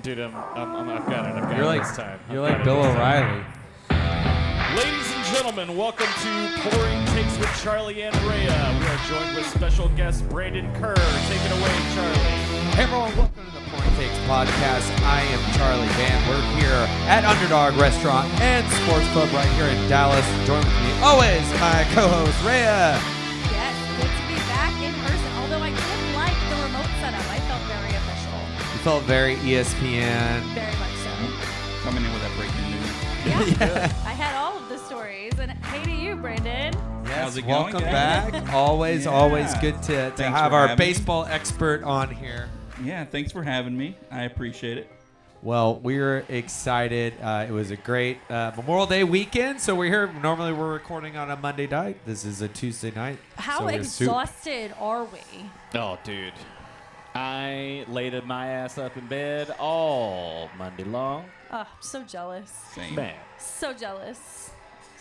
Dude, I've got it. You're like this time. You're like Bill O'Reilly. Ladies and gentlemen, welcome to Pouring Takes with Charlie and Rayya. We are joined with special guest Brandon Kerr. Take it away, Charlie. Hey everyone, welcome to the Pouring Takes podcast. I am Charlie Van. We're here at Underdog Restaurant and Sports Club right here in Dallas. Join with me always my co-host Rayya. Yes, good to be back in person. Although I did like the remote setup. I felt very official. You felt very ESPN. Very much so. Coming in with that breaking news. Yeah. I had all of the stories. And hey to you, Brandon. Yes, How's it going, welcome guys? back. Always good to Thanks have for our having me. baseball expert on here. Yeah, thanks for having me. I appreciate it. Well, we're excited. It was a great Memorial Day weekend, so we're here. Normally, we're recording on a Monday night. This is a Tuesday night. How so we're exhausted are we? Oh, dude. I laid my ass up in bed all Monday long. Oh, I'm so jealous. Same. Man. So jealous.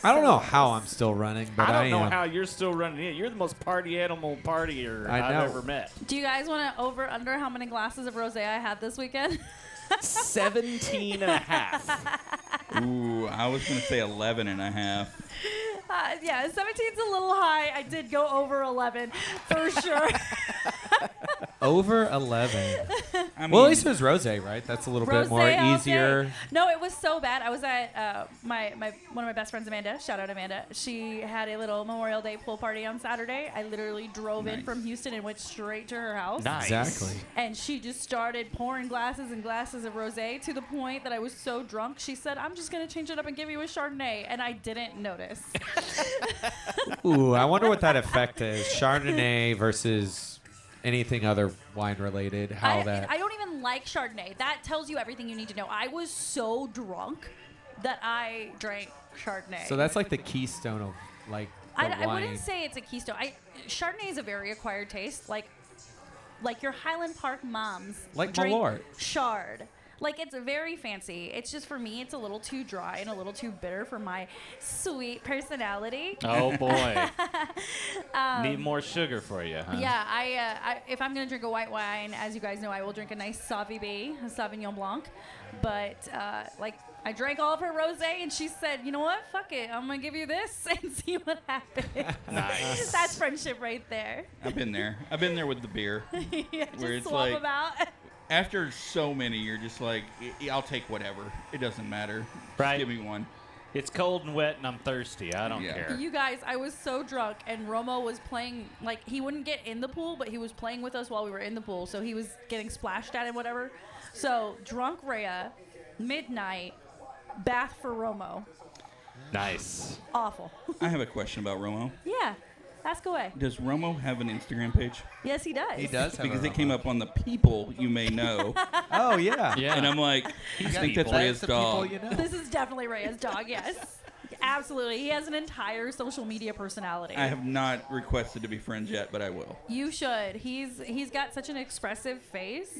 I don't So know how jealous. I'm still running, but I don't know am. how you're still running it. You're the most party animal partier I I've know. ever met. Do you guys want to over/under how many glasses of rosé I had this weekend? 17 and a half. Ooh, I was going to say 11 and a half. Yeah, 17's a little high. I did go over 11 for sure. Over 11. I mean, Well, at least it was rosé, right? That's a little bit more Rosé all easier. day. No, it was so bad. I was at my one of my best friends, Amanda. Shout out Amanda. She had a little Memorial Day pool party on Saturday. I literally drove in Nice. from Houston and went straight to her house. Nice. Exactly. And she just started pouring glasses and glasses of rosé to the point that I was so drunk. She said, "I'm just gonna change it up and give you a Chardonnay," and I didn't notice. Ooh, I wonder what that effect is. Chardonnay versus anything other wine related. How that. I don't even like Chardonnay. That tells you everything you need to know. I was so drunk that I drank Chardonnay. So that's like the keystone of like the I wine. wouldn't say it's a keystone. Chardonnay is a very acquired taste, like your Highland Park moms Like drink Malort. Chard. Like, it's very fancy. It's just, for me, it's a little too dry and a little too bitter for my sweet personality. Oh, boy. Need more sugar for you, huh? Yeah, I if I'm gonna drink a white wine, as you guys know, I will drink a nice Sauvignon, a Sauvignon Blanc. But I drank all of her rosé, and she said, "You know what? Fuck it. I'm gonna give you this and see what happens." Nice. That's friendship right there. I've been there. I've been there with the beer. Yeah, Where just it's swap like- them out. After so many, you're just like, I'll take whatever. It doesn't matter. Right. Just give me one. It's cold and wet, and I'm thirsty. I don't Yeah. care. You guys, I was so drunk, and Romo was playing, like, he wouldn't get in the pool, but he was playing with us while we were in the pool, so he was getting splashed at and whatever. So, drunk Rayya, midnight, bath for Romo. Nice. Awful. I have a question about Romo. Yeah, ask away. Does Romo have an Instagram page? Yes, he does. He does have Because a it came Roma. up on the people you may know. Oh yeah. Yeah. And I'm like, I think that's people. Rayya's the people dog. you know. This is definitely Rayya's dog, yes. Absolutely. He has an entire social media personality. I have not requested to be friends yet, but I will. You should. He's got such an expressive face,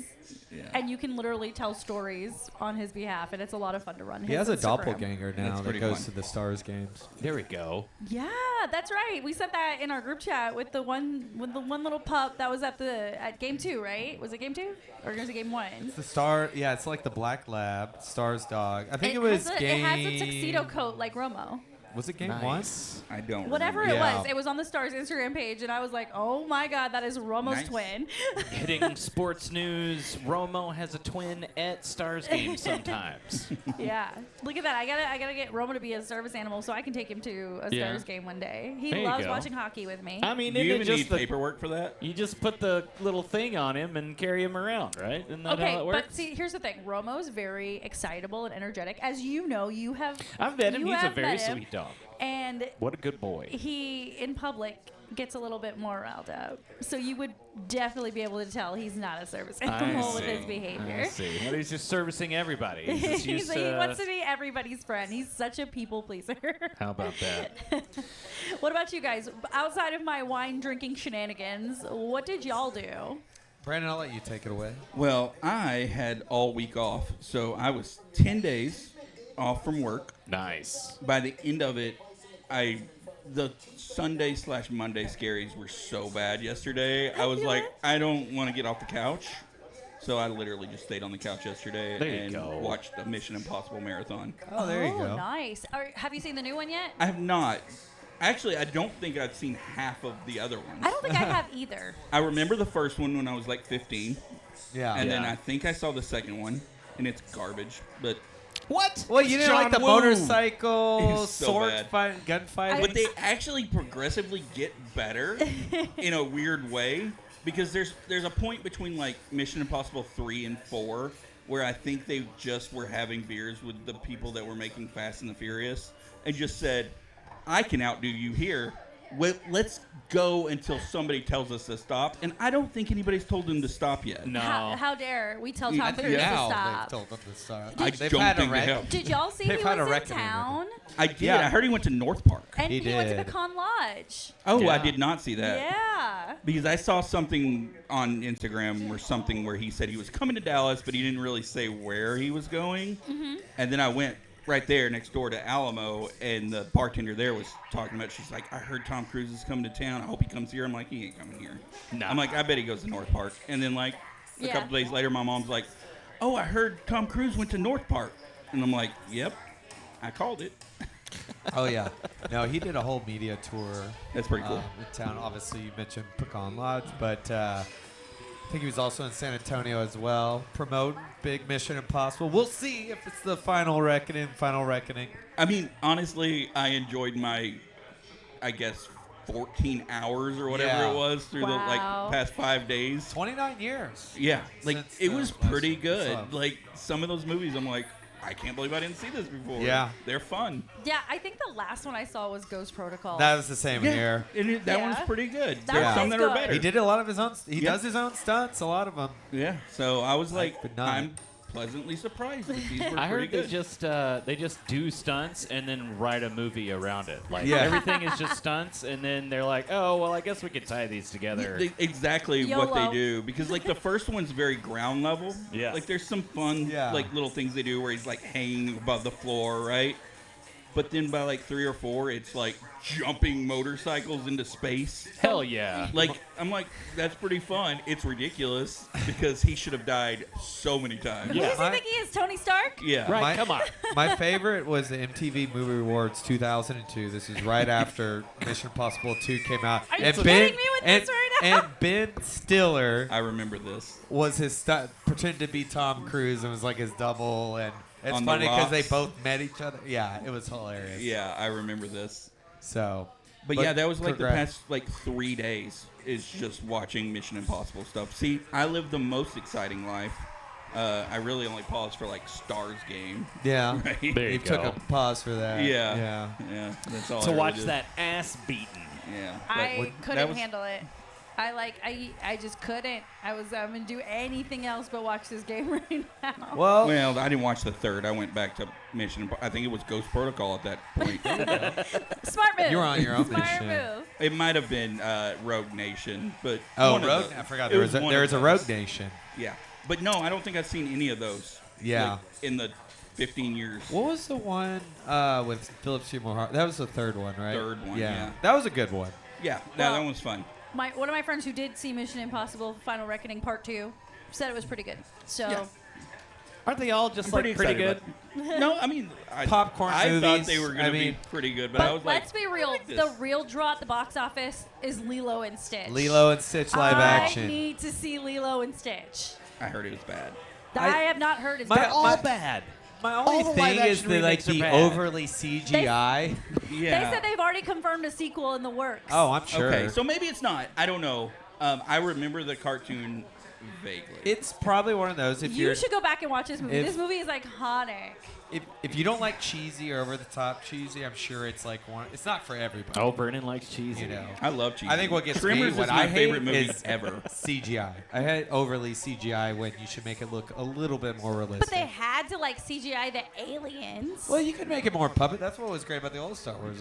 Yeah. and you can literally tell stories on his behalf, and it's a lot of fun to run. He his has a Instagram. doppelganger now That's that pretty goes fun. to the Stars games. There we go. Yeah, that's right. We said that in our group chat with the one little pup that was at game 2, right? Was it game 2 or was it game 1? It's the Star. Yeah, it's like the Black Lab, Stars dog. I think it was game. It has a tuxedo coat like Romo. Was it game Nice. I don't Whatever remember. Yeah. it was on the Stars Instagram page, and I was like, oh my god, that is Romo's Nice. twin. Hitting sports news, Romo has a twin at Stars games sometimes. Yeah, look at that. I gotta get Romo to be a service animal so I can take him to a Yeah. Stars game one day. He There you loves go. watching hockey with me. I mean, Do you isn't it even just need the paperwork for that? You just put the little thing on him and carry him around, right? Isn't that Okay, how it works? but see, here's the thing. Romo's very excitable and energetic. As you know, you have. I've met him. you He's a have very met him, sweet dog. And What a good boy. he, in public, gets a little bit more riled up. So you would definitely be able to tell he's not a service animal with his behavior. I see. Well, he's just servicing everybody. He's just used He to, wants to be everybody's friend. He's such a people pleaser. How about that? What about you guys? Outside of my wine drinking shenanigans, what did y'all do? Brandon, I'll let you take it away. Well, I had all week off, so I was 10 days off from work. Nice. By the end of it, the Sunday/Monday scaries were so bad yesterday. I was like, I don't want to get off the couch. So I literally just stayed on the couch yesterday There you and go. watched a Mission Impossible marathon. Oh, there you Oh, go. nice. Have you seen the new one yet? I have not. Actually, I don't think I've seen half of the other ones. I don't think I have either. I remember the first one when I was like 15, Yeah. and then Yeah. I think I saw the second one, and it's garbage. But What? Well, you didn't like John the Woo. motorcycle, It's so sword bad. fight, gunfighting? But they actually progressively get better in a weird way because there's a point between like Mission Impossible 3 and 4 where I think they just were having beers with the people that were making Fast and the Furious and just said, I can outdo you here. Well, let's go until somebody tells us to stop. And I don't think anybody's told them to stop yet. No. How dare we tell I Tom think Cruise to now stop? they've told them to stop. I They've don't had a think they wreck. have. Did y'all see They've he had a was in reckoning with town? I did. Yeah. I heard he went to North Park. And He he went to did. Pecan Lodge. Oh, I Yeah. did not see that. Yeah. Because I saw something on Instagram or something where he said he was coming to Dallas, but he didn't really say where he was going. Mm-hmm. And then I went right there next door to Alamo, and the bartender there was talking about, she's like, I heard Tom Cruise is coming to town. I hope he comes here. I'm like, he ain't coming here. No. I'm like, I bet he goes to North Park. And then, like, a Yeah. couple days later, my mom's like, oh, I heard Tom Cruise went to North Park. And I'm like, yep, I called it. Oh, yeah. No, he did a whole media tour That's pretty cool. in town. Obviously, you mentioned Pecan Lodge, but I think he was also in San Antonio as well, promoting Big Mission Impossible. We'll see if it's the final reckoning. I mean, honestly, I enjoyed my, I guess, 14 hours or whatever Yeah. it was through the like Wow. past 5 days. 29 years. Yeah, like Since it the was last pretty one. good. So- Like some of those movies, I'm like, I can't believe I didn't see this before. Yeah. They're fun. Yeah, I think the last one I saw was Ghost Protocol. That was the same here. and that Yeah. one's pretty good. That There's one some is that are good. better. He did a lot of his own. He Yeah. does his own stunts. A lot of them. Yeah, so I was like, but not- I'm pleasantly surprised that these were I pretty heard good. they just do stunts and then write a movie around it. Like Yeah. everything is just stunts, and then they're like, oh well, I guess we could tie these together. Exactly what they YOLO. do, because like the first one's very ground level. Yeah. Like there's some fun Yeah. like little things they do where he's like hanging above the floor, right? But then by like 3 or 4, it's like jumping motorcycles into space. Hell yeah. Like I'm like, that's pretty fun. It's ridiculous because he should have died so many times. Who Yeah. does he think he is? Tony Stark? Yeah. Right, My- come on. My favorite was the MTV Movie Awards 2002. This is right after Mission Impossible 2 came out. Are you and kidding me with and, this right now? And Ben Stiller I remember this. was his pretended to be Tom Cruise and was like his double. And it's On the funny because they rocks. both met each other. Yeah, it was hilarious. Yeah, I remember this. So, But yeah, that was like the congrats. past like 3 days is just watching Mission Impossible stuff. See, I live the most exciting life. I really only pause for like Stars game. Yeah. Right? There you took go. a pause for that. Yeah. Yeah. Yeah. That's all. To I really watch did. that ass beaten. Yeah. I But that couldn't was- handle it. I just couldn't. I'm gonna do anything else but watch this game right now. Well, Well, I didn't watch the third. I went back to Mission. I think it was Ghost Protocol at that point. Smart move. You were on your own Smart mission. move. It might have been Rogue Nation, but oh, one of Rogue. the- I forgot it there was one there of was a those. Rogue Nation. Yeah, but no, I don't think I've seen any of those. Yeah. like, in the 15 years. What was the one with Philip Seymour Hoffman? That was the third one, right? Third one, yeah. That was a good one. Yeah, Well- that one was fun. One of my friends who did see Mission Impossible: Final Reckoning Part 2 said it was pretty good. So Yeah. Aren't they all just I'm like pretty pretty excited good? about it. No, I mean Popcorn I thought movies, they were going I to be mean- pretty good, but I But was like, let's be real. like this. The real draw at the box office is Lilo and Stitch. Lilo and Stitch live I action. need to see Lilo and Stitch. I heard it was bad. I have not heard it's my- bad. my- bad. My All only the thing live is action the remakes are the bad. overly CGI. Yeah. They said they've already confirmed a sequel in the works. Oh, I'm sure. Okay, so maybe it's not. I don't know. I remember the cartoon vaguely. It's probably one of those. If you you're should go back and watch this movie. if- This movie is iconic. if you don't like cheesy or over the top cheesy, I'm sure it's like one. It's not for everybody. Oh, Brennan likes cheesy. You know. I love cheese. I think what gets Tremors me, what is my I hate favorite movie is ever. CGI. I hate overly CGI when you should make it look a little bit more realistic. But they had to like CGI the aliens. Well, you could make it more puppet. That's what was great about the old Star Wars.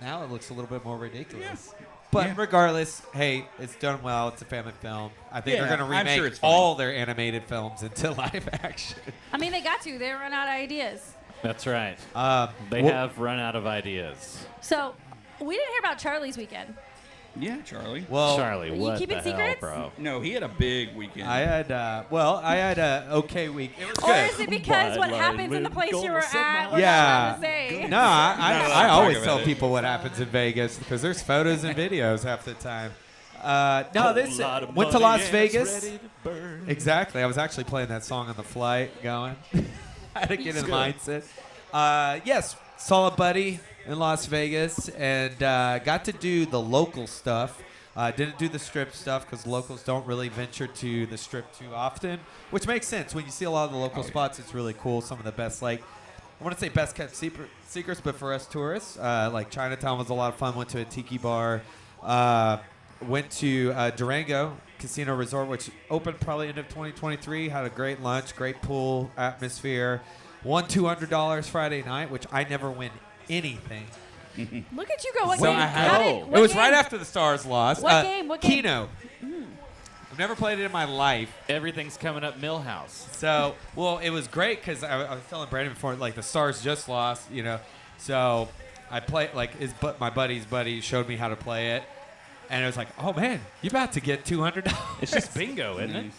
Now it looks a little bit more ridiculous. But Yeah. regardless, hey, it's done well. It's a family film. I think Yeah, they're going to I'm remake sure it's fine. all their animated films into live action. I mean, they got to. They run out of ideas. That's right. Um, They wha- have run out of ideas. So we didn't hear about Charlie's weekend. Yeah, Charlie. Well, Charlie, You what keeping the hell, secrets? bro? No, he had a big weekend. I had a okay week. It was Or good. is it because what Bud happens in the Light place you were Golden at? We're Yeah. not allowed to say. No, I allowed to always talk tell about it. people what happens in Vegas because there's photos and videos half the time. No, this went to Las Vegas. Exactly. I was actually playing that song on the flight going. I had to get in the mindset. Yes, saw a buddy in Las Vegas and got to do the local stuff. Didn't do the strip stuff because locals don't really venture to the strip too often, which makes sense. When you see a lot of the local spots, it's really cool. Some of the best, like, I want to say best kept secrets, but for us tourists, like Chinatown was a lot of fun. Went to a tiki bar. Went to Durango Casino Resort, which opened probably end of 2023. Had a great lunch, great pool atmosphere. Won $200 Friday night, which I never win anything. Look at you go. What So game? I had- How it what was game? right after the Stars lost. What game? What game? Keno. I've never played it in my life. Everything's coming up Millhouse. So, well, it was great because I was telling Brandon before, like, the Stars just lost, you know. So I played, like, my buddy's buddy showed me how to play it. And it was like, oh, man, you're about to get $200. It's just bingo, isn't it?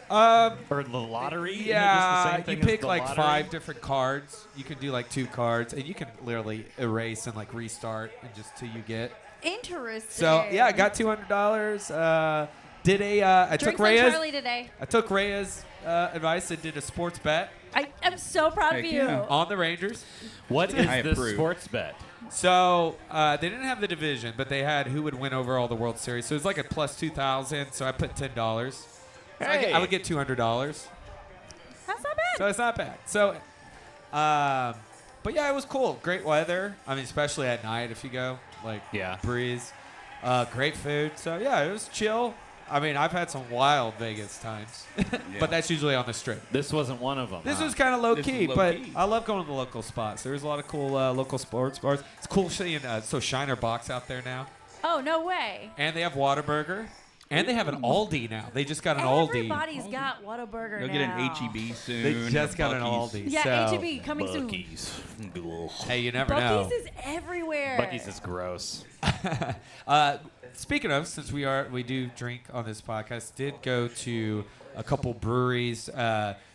Um, Or the lottery? Isn't it just the yeah, same thing you as pick the like lottery? 5 different cards. You can do like 2 cards, and you can literally erase and like restart and just till you get. Interesting. So yeah, I got $200. Did I took Drinks on Rayya's. Charlie today. I took Rayya's advice and did a sports bet I am so proud of Heck you. yeah. on the Rangers. What is I this approve. sports bet? So they didn't have the division, but they had who would win over all the World Series. So it was like a plus 2,000. So I put $10. So I would get $200. That's not bad. So it's not bad. So, but yeah, it was cool. Great weather. I mean, especially at night if you go, like, Yeah. breeze. Great food. So yeah, it was chill. I mean, I've had some wild Vegas times, but that's usually on the strip. This wasn't one of them. This huh? was kind of low This key, is but low-key. I love going to the local spots. There's a lot of cool local sports bars. It's cool seeing Shiner Box out there now, Oh, no way. and they have Whataburger, and they have an Aldi now. They just got an Aldi. Everybody's got Whataburger You'll now. get an HEB soon. They just or got an Buc-ee's. Aldi. Yeah, so, HEB coming soon. Buc-ee's. Hey, you never know. Buc-ee's is everywhere. Buc-ee's is gross. Speaking of, since we do drink on this podcast, did go to a couple breweries.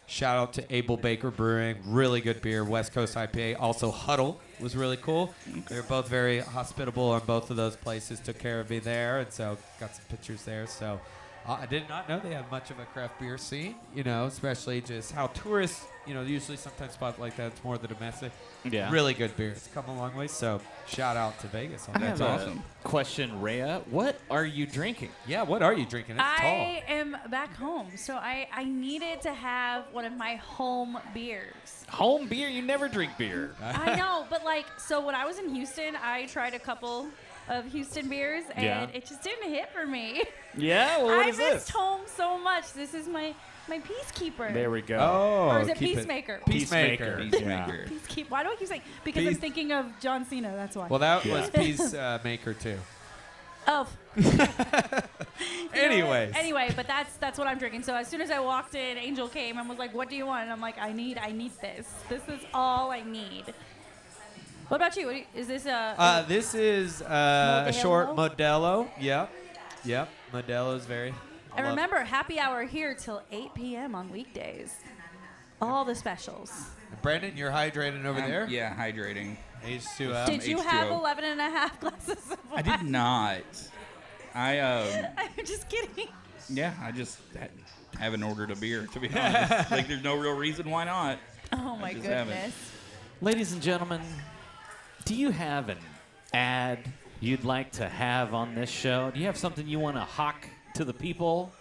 Shout out to Able Baker Brewing, really good beer, West Coast IPA. Also Huddle was really cool. They were both very hospitable on both of those places. Took care of me there, and so got some pictures there. So I did not know they had much of a craft beer scene. You know, especially just how tourists. You know, usually sometimes spots like that, it's more the domestic. Yeah. Really good beer. It's come a long way. So shout out to Vegas on I that. That's have a awesome. Question, Rayya. What are you drinking? Yeah, what are you drinking? It's tall. I am back home, so I needed to have one of my home beers. Home beer? You never drink beer. I know, but like, so when I was in Houston, I tried a couple of Houston beers, and Yeah. it just didn't hit for me. Yeah? Well, what I is missed this? home so much. This is my peacekeeper. There we go. Oh, Or is it keep Peacemaker? Peacemaker. Peacemaker. Peacekeeper. Why do I keep saying? Because I'm Peace- thinking of John Cena. That's why. Well, that Yeah. was Peacemaker too. Oh. Anyways. Anyway, but that's what I'm drinking. So as soon as I walked in, Angel came and was like, "What do you want?" And I'm like, "I need this. This is all I need." What about you? Is this a? This is a short Modelo? Modelo. Yep. Yep. Modelo is very. and remember, happy hour here till 8 p.m. on weekdays. All the specials. Brandon, you're hydrating over there. Yeah, hydrating. H2O. Did you have H2O. 11 and a half glasses of I wine? did not. I'm just kidding. Yeah, I just haven't ordered a beer, to be honest. Like, there's no real reason why not. Oh my just haven't. goodness. Ladies and gentlemen, do you have an ad you'd like to have on this show? Do you have something you want to hawk to the people?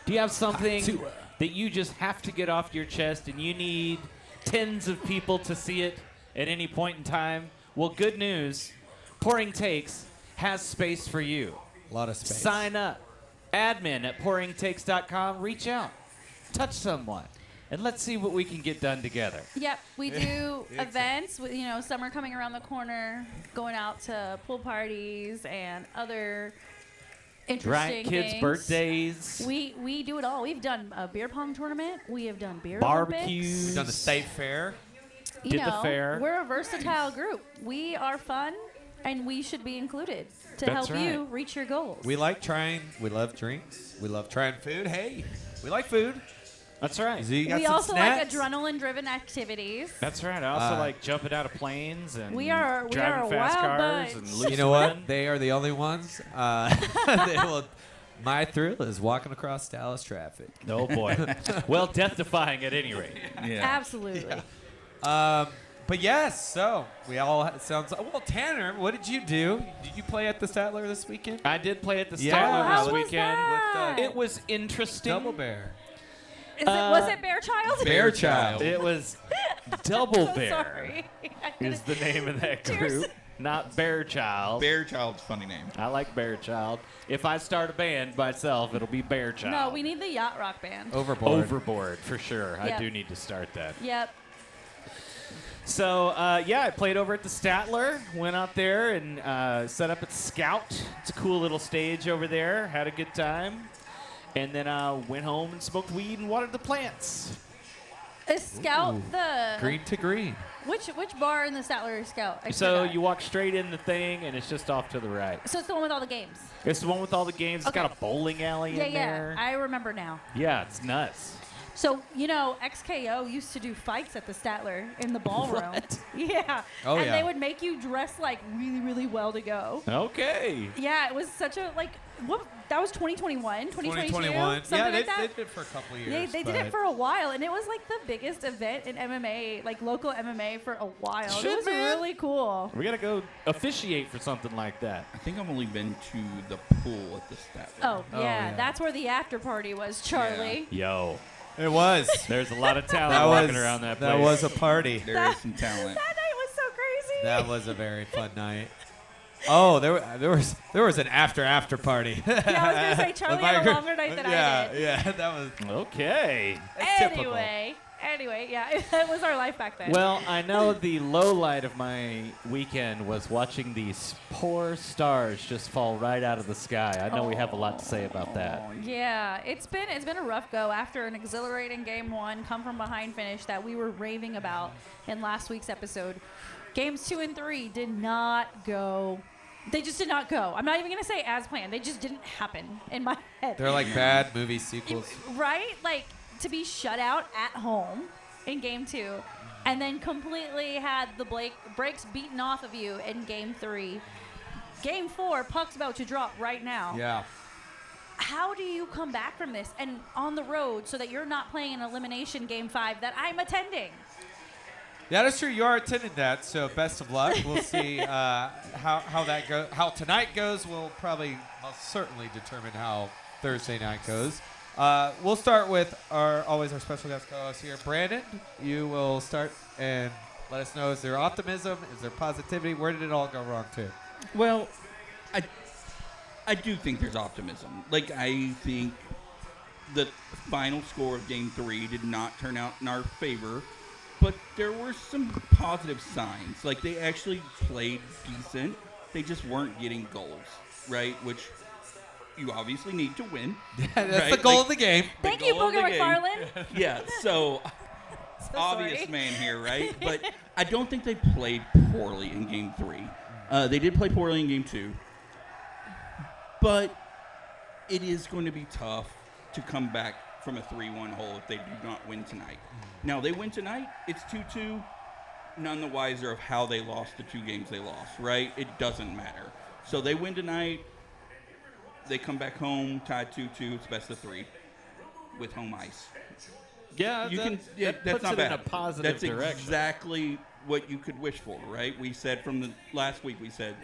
Do you have something that you just have to get off your chest and you need tens of people to see it at any point in time? Well, good news. Pouring Takes has space for you. A lot of space. Sign up. Admin at pouringtakes.com. Reach out. Touch someone. And let's see what we can get done together. Yep, we do events. With, summer coming around the corner, going out to pool parties and other interesting Right? Kids' things. birthdays. We do it all. We've done a beer pong tournament. We have done beer Barbecues. We've done the state fair. Olympics. Did the fair. We're a versatile group. We are fun. and we should be included to That's help you right. reach your goals. We love drinks. We love trying food. Hey, we like food. That's right. So you got We some also snacks? like adrenaline-driven activities. That's right. I also like jumping out of planes and We are driving a fast wild cars bunch. and loose You know what? swimming. They are the only ones. My thrill is walking across Dallas traffic. Oh boy. Well, death-defying at any rate. Yeah. Absolutely. But yes, so we all sounds. Well, Tanner, what did you do? Did you play at the Statler this weekend? I did play at the Yeah. Statler How this was weekend. that? It was interesting. Double Bear. Was it Bear Child? Bear Child. It was Double So Bear. sorry. Is the name of that Cheers. group, not Bear Child. Bear Child's funny name. I like Bear Child. If I start a band myself, it'll be Bear Child. No, we need the yacht rock band. Overboard. Overboard for sure. I Yep. do need to start that. Yep. So yeah, I played over at the Statler. Went out there and set up at Scout. It's a cool little stage over there. Had a good time, and then went home and smoked weed and watered the plants. Is Scout Ooh. the Green to green. which bar in the Statler is Scout? I So forgot. you walk straight in the thing, and it's just off to the right. So it's the one with all the games. It's the one with all the games. It's Okay. got a bowling alley Yeah, in yeah. there. I remember now. Yeah, it's nuts. So, XKO used to do fights at the Statler in the ballroom. What? Yeah. Oh, and yeah. they would make you dress like really, really well to go. Okay. Yeah, it was such a that was 2021, 2022, 2021. something Yeah, like they that. did it for a couple of They, years. they did it for a while, and it was like the biggest event in MMA, like local MMA for a while. Shit, it was man. really cool. We gotta go officiate for something like that. I think I've only been to the pool at the Statler. Oh, Oh, yeah, yeah. that's where the after party was, Charlie. Yo, It was. there's a lot of talent That walking was around that place. that was a party. There is some talent. That night was so crazy. That was a very fun night. Oh, there was an after party. Yeah, I was gonna say Charlie had a longer night than I did. Yeah, that was Okay. that's typical. Anyway, yeah, it was our life back then. Well, I know the low light of my weekend was watching these poor stars just fall right out of the sky. I know we have a lot to say about that. yeah, it's been a rough go after an exhilarating game one, come from behind finish that we were raving about in last week's episode. Games 2 and 3 did not go. They just did not go. I'm not even gonna say as planned. They just didn't happen in my head. They're like bad movie sequels. Right? Like to be shut out at home in game 2 and then completely had the brakes beaten off of you in game 3. Game 4, puck's about to drop right now. Yeah. How do you come back from this and on the road so that you're not playing an elimination game 5 that I'm attending? Yeah, that's true. You are attending that, so best of luck. We'll see how that goes. How tonight goes will probably most certainly determine how Thursday night goes. We'll start with our special guest co-host here, Brandon. You will start and let us know: is there optimism? Is there positivity? Where did it all go wrong too? Well, I do think there's optimism. Like, I think the final score of Game 3 did not turn out in our favor, but there were some positive signs. Like, they actually played decent. They just weren't getting goals, right? Which you obviously need to win. That's right? the goal Like, of the game. Thank you, goal of Booger the game. McFarland. Yeah, so So obvious sorry. man here, right? But I don't think they played poorly in Game 3. They did play poorly in Game 2. But it is going to be tough to come back from a 3-1 hole if they do not win tonight. Now, they win tonight. It's 2-2. None the wiser of how they lost the 2 games they lost, right? It doesn't matter. So they win tonight. They come back home, tied 2-2. It's best of 3 with home ice. Yeah, You that, can. Yeah, that that's puts not it bad. in a positive That's direction. exactly what you could wish for, right? We said from the last week, we said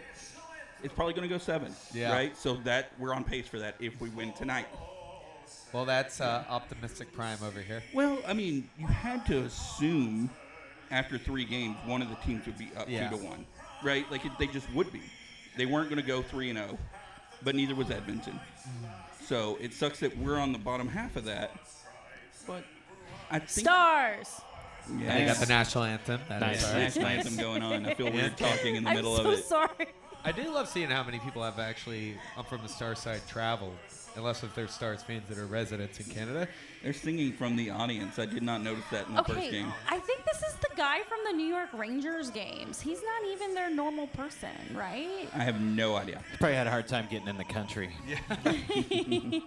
it's probably going to go 7, Yeah. right? So that we're on pace for that if we win tonight. Well, that's optimistic prime over here. Well, I mean, you had to assume after 3 games, one of the teams would be up Yeah. 2-1, right? Like they just would be. They weren't going to go 3-0, but neither was Edmonton. So it sucks that we're on the bottom half of that. But I think Stars. yeah, They got the national anthem. That Nice. is Nice. ours. National anthem going on. I feel weird talking in the I'm middle so of it. sorry. I do love seeing how many people have actually, I'm from the Star side, traveled. Unless if they're Stars fans that are residents in Canada. They're singing from the audience. I did not notice that in the first game. I think this is the guy from the New York Rangers games. He's not even their normal person, right? I have no idea. Probably had a hard time getting in the country.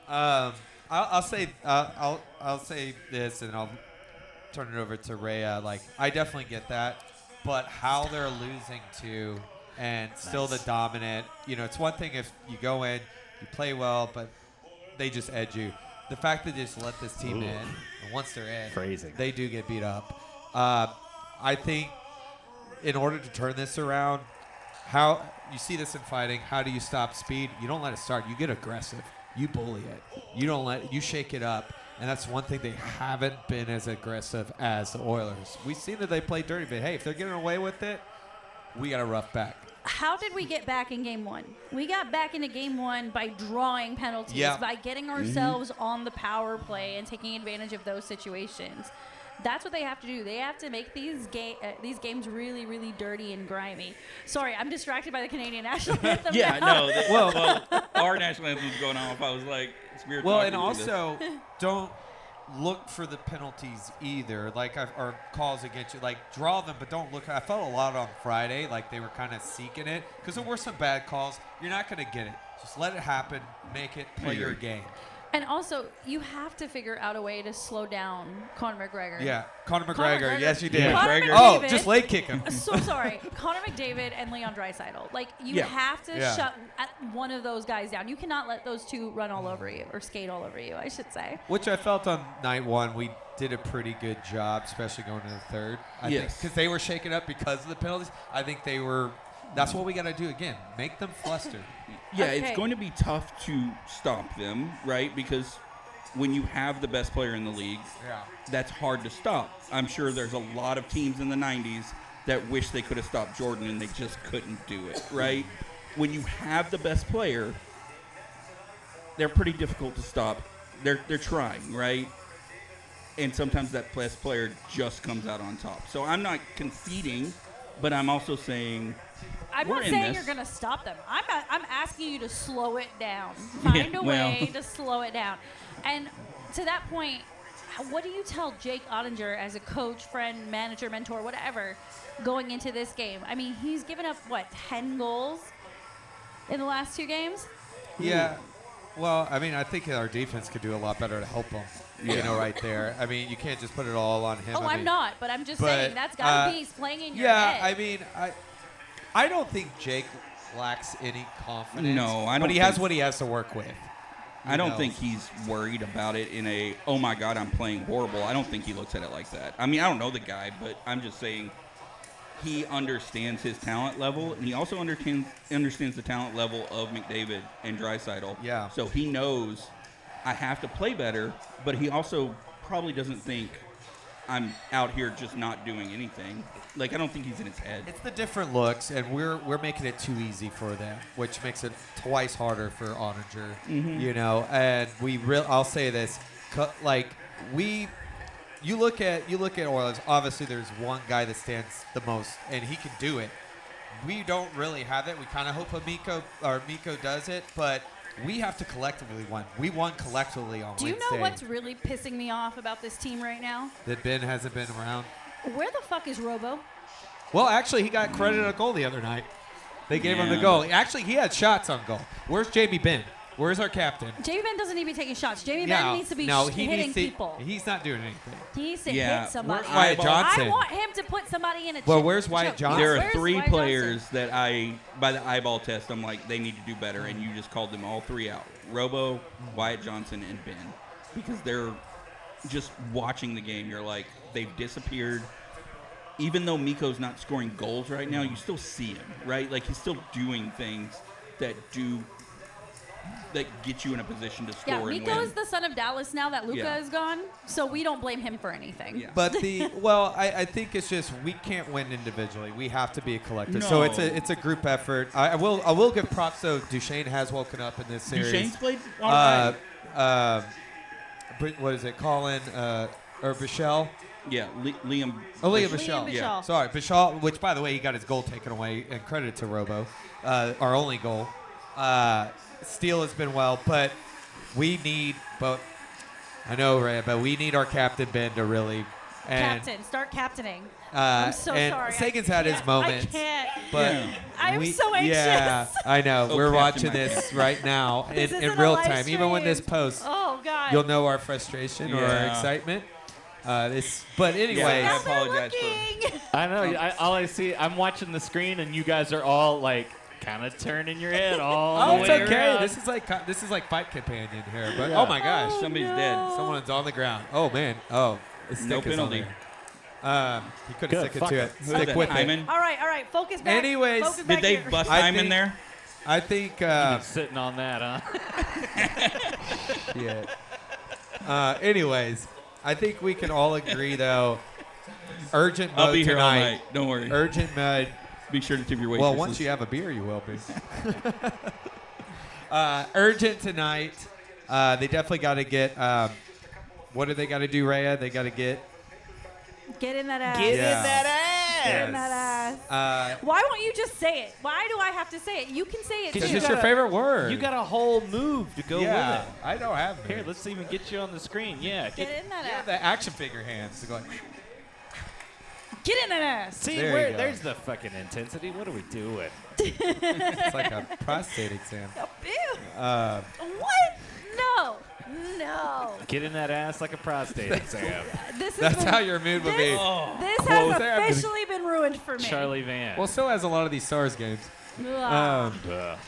I'll say this, and I'll turn it over to Rayya. Like, I definitely get that, but how they're losing to, and still the dominant. You know, it's one thing if you go in, you play well, but they just edge you. The fact that they just let this team in, and once they're in, they do get beat up. I think in order to turn this around, how you see this in fighting, how do you stop speed? You don't let it start. You get aggressive. You bully it. You shake it up. And that's one thing they haven't been as aggressive as the Oilers. We've seen that they play dirty, but hey, if they're getting away with it, we got a rough back. How did we get back in game one? We got back into game one by drawing penalties, by getting ourselves on the power play and taking advantage of those situations. That's what they have to do. They have to make these games really, really dirty and grimy. Sorry, I'm distracted by the Canadian national anthem. Well, our national anthem was going on. If I was like, it's weird. Well, and also, don't look for the penalties either, or calls against you. Like, draw them, but don't look. I felt a lot on Friday, like they were kind of seeking it, because there were some bad calls. You're not going to get it. Just let it happen. Make it. Play your game. And also, you have to figure out a way to slow down Conor McGregor. Yeah, Conor McGregor. Yes, you did. McDavid, just leg kick him. So sorry. Conor McDavid and Leon Draisaitl. Like, you have to shut one of those guys down. You cannot let those two run all over you, or skate all over you, I should say. Which I felt on night one, we did a pretty good job, especially going to the third. I think because they were shaken up because of the penalties. I think they were. That's what we got to do again. Make them fluster. Yeah, it's going to be tough to stop them, right? Because when you have the best player in the league, that's hard to stop. I'm sure there's a lot of teams in the 90s that wish they could have stopped Jordan and they just couldn't do it, right? When you have the best player, they're pretty difficult to stop. They're trying, right? And sometimes that best player just comes out on top. So I'm not conceding, but I'm also saying I'm not saying you're going to stop them. I'm asking you to slow it down. Find a way to slow it down. And to that point, what do you tell Jake Ottinger as a coach, friend, manager, mentor, whatever, going into this game? I mean, he's given up, 10 goals in the last 2 games? Yeah. Well, I mean, I think our defense could do a lot better to help him. You know, right there. I mean, you can't just put it all on him. Oh, I'm not, but I'm just saying that's got to be playing in your head. Yeah, I mean, I don't think Jake lacks any confidence. No, I don't. But he has what he has to work with. I don't think he's worried about it in a, oh my God, I'm playing horrible. I don't think he looks at it like that. I mean, I don't know the guy, but I'm just saying he understands his talent level, and he also understands the talent level of McDavid and Draisaitl. Yeah. So he knows I have to play better, but he also probably doesn't think I'm out here just not doing anything. Like, I don't think he's in his head. It's the different looks, and we're making it too easy for them, which makes it twice harder for Ottinger. Mm-hmm. You know, and I'll say this, you look at Oilers. Obviously, there's one guy that stands the most, and he can do it. We don't really have it. We kind of hope Mikko does it, but we have to collectively win. We won collectively on Wednesday. Do you know what's really pissing me off about this team right now? That Ben hasn't been around. Where the fuck is Robo? Well, actually, he got credited a goal the other night. They gave him the goal. Actually, he had shots on goal. Where's Jamie Benn? Where's our captain? Jamie Benn doesn't need to be taking shots. Jamie Benn needs to be hitting people. He's not doing anything. He needs to hit somebody. Where's Wyatt Johnson? I want him to put somebody in a Well, where's Wyatt Johnson? There are 3 players that by the eyeball test, I'm like, they need to do better, and you just called them all 3 out. Robo, Wyatt Johnson, and Ben. Because they're just watching the game. You're like, they've disappeared. Even though Mikko's not scoring goals right now, you still see him, right? Like, he's still doing things that get you in a position to score and win. Mikko is the son of Dallas now that Luka is gone, so we don't blame him for anything. Yeah. But I think it's just we can't win individually. We have to be a collective. No. So it's a group effort. I will give props though. Duchesne has woken up in this series. Duchesne's played all right. What is it? Colin or Bichelle? Yeah, Liam. Liam Bichal. Bichal. Yeah. Sorry, Bichal, which, by the way, he got his goal taken away, and credit to Robo, our only goal. Steele has been well, but we need, I know, Ray, but we need our captain, Ben, to really. Captain, start captaining. I'm so and sorry. Sagan's had his moments. I can't. But I'm so anxious. Yeah, I know. We're Captain, watching this right now This in isn't a real live time. Even when this stream. posts, Oh, God. you'll know our frustration or our Yeah. excitement. But anyway, Yeah, Now I apologize they're for- looking. I know. All I see, I'm watching the screen, and you guys are all like kind of turning your head all oh, the it's way okay. around. This is like Fight Companion here. But Yeah. oh my gosh, Oh, Somebody's no. dead. someone's on the ground. Oh man. Oh, the stick No is penalty. on there. He couldn't Good, stick it fuck to it. it. Who's Stick that, with it. Hyman? All right. Focus back. Anyways, Focus Did back they here. bust I Hyman think- there? I think. You've been sitting on that, huh? Yeah. Anyways, I think we can all agree though. Urgent mode I'll be here all tonight. night. Don't worry. Urgent mode. Be sure to tip your Well, waitresses. once you have a beer, you will be. Urgent tonight. They definitely got to get. What do they got to do, Rayya? They got to get. Get in that ass. Get in Get that in that ass. Why won't you just say it? Why do I have to say it? You can say it too. It's you just your gotta- favorite word. You got a whole move to go yeah, with it. I don't have Here, it. let's even get you on the screen. Yeah. Get in that Yeah, ass. the action figure hands. To go like, Get in that ass. See, There you where go. there's the fucking intensity. What are we doing? it's like a prostate exam. Ew. Uh, What? No. Get in that ass like a prostate exam. This that's has how been, your mood would be. this Quote. has officially been ruined for me. Charlie Van. Well, so has a lot of these Stars games. Ugh.